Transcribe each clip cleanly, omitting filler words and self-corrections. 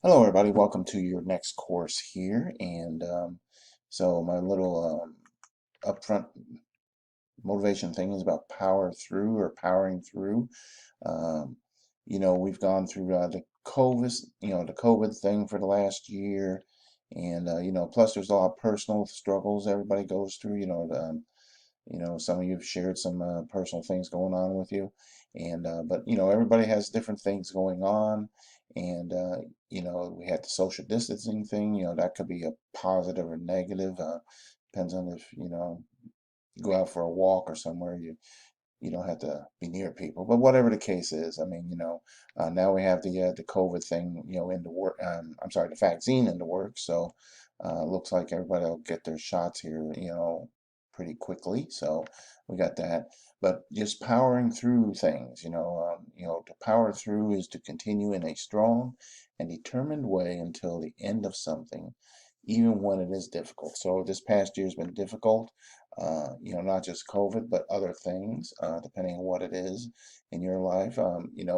Hello, everybody. Welcome to your next course here. And my little upfront motivation thing is about power through or powering through. Um, we've gone through the COVID thing for the last year, and plus there's a lot of personal struggles everybody goes through. Some of you have shared some personal things going on with you, and but everybody has different things going on, and we had the social distancing thing. That could be a positive or negative. Depends on if you go out for a walk or somewhere. You don't have to be near people. But whatever the case is, I mean, now we have the COVID thing, in the work. I'm sorry, the vaccine in the work. So looks like everybody will get their shots here, pretty quickly. So we got that. But just powering through things, to power through is to continue in a strong and determined way until the end of something, even when it is difficult. So this past year has been difficult, not just COVID, but other things, depending on what it is in your life.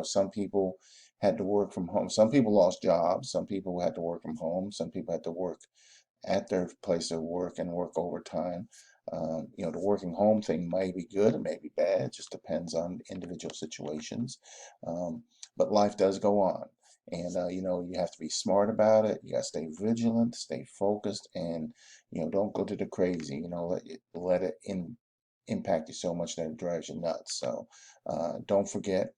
Some people had to work from home. Some people lost jobs. Some people had to work from home. Some people had to work at their place of work and work overtime. The working home thing may be good, it may be bad. It just depends on individual situations. Um, but life does go on. And, you have to be smart about it. You got to stay vigilant, stay focused, and, don't go to the crazy. Let it impact you so much that it drives you nuts. So don't forget,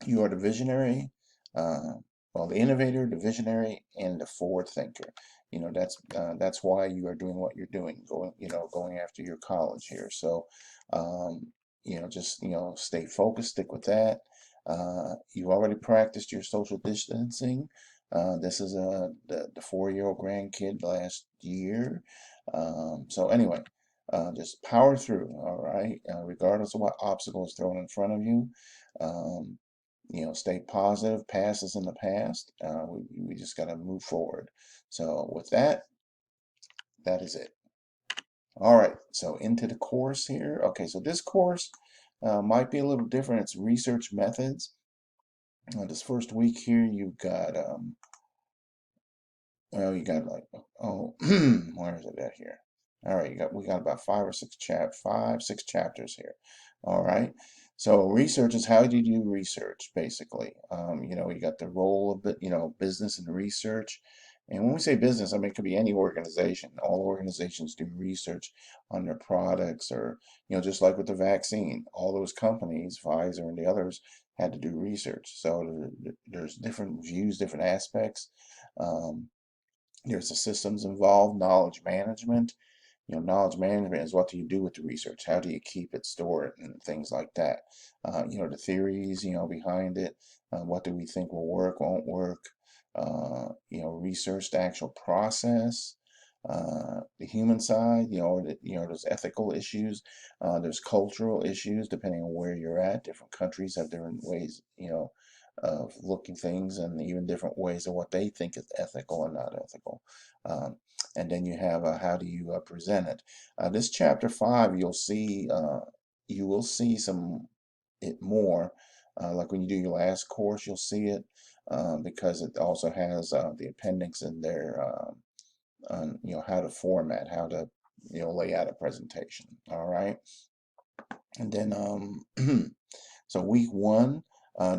you are the visionary, uh, the innovator, the visionary, and the forward thinker. That's why you are doing what you're doing, going after your college here. So, just stay focused, stick with that. You already practiced your social distancing. This is the 4-year-old grandkid last year. So anyway, just power through, all right, regardless of what obstacles thrown in front of you. Um, stay positive. Past is in the past. We just got to move forward. So with that, that is it. All right. So into the course here. Okay. So this course might be a little different. It's research methods. This first week here, you got like, oh, where is it at here? All right, we got about 6 chapters here. All right. So research is how do you do research, basically. You got the role of business and research. And when we say business, I mean, it could be any organization. All organizations do research on their products or, just like with the vaccine, all those companies, Pfizer and the others, had to do research. So there's different views, different aspects. Um, there's the systems involved, knowledge management. Knowledge management is what do you do with the research? How do you keep it stored and things like that? The theories, behind it. What do we think will work, won't work? Research the actual process. The human side, there's ethical issues. There's cultural issues depending on where you're at. Different countries have different ways, of looking things and even different ways of what they think is ethical and not ethical. And then you have how do you present it. This chapter 5, you will see some it more. Like when you do your last course, you'll see it because it also has the appendix in there on how to format, how to lay out a presentation. All right, and then so week 1.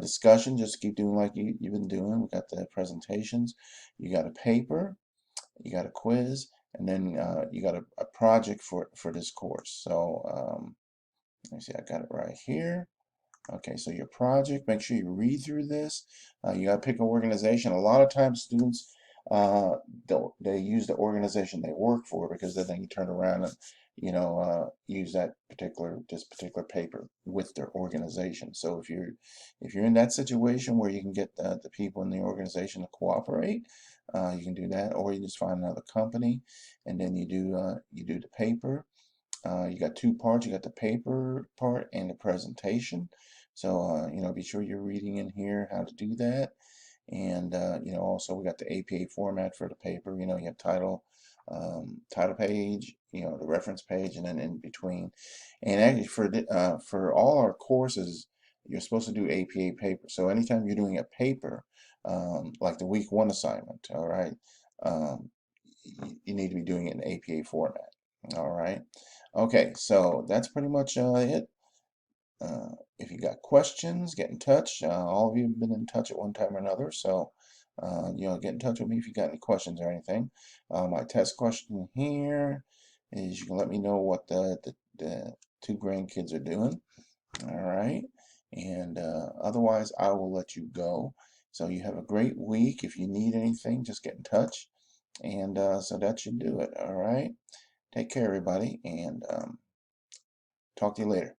Discussion, just keep doing like you've been doing. We got the presentations, you got a paper, you got a quiz, and then you got a project for this course. So let me see, I got it right here. Okay, so your project, make sure you read through this. You got to pick an organization. A lot of times students, uh, they use the organization they work for because then they can turn around and, use this particular paper with their organization. So if you're in that situation where you can get the people in the organization to cooperate, you can do that, or you just find another company, and then you do the paper. You got 2 parts. You got the paper part and the presentation. So, be sure you're reading in here how to do that. And, also we got the APA format for the paper. You have title page, the reference page, and then in between. And actually for all our courses, you're supposed to do APA paper. So anytime you're doing a paper, like the week 1 assignment, all right? Um, you need to be doing it in APA format, all right? Okay, so that's pretty much it. If you got questions, get in touch. All of you have been in touch at one time or another, so get in touch with me if you got any questions or anything. My test question here is you can let me know what the 2 grandkids are doing. All right, and otherwise I will let you go. So you have a great week. If you need anything, just get in touch, and so that should do it. All right, take care, everybody, and talk to you later.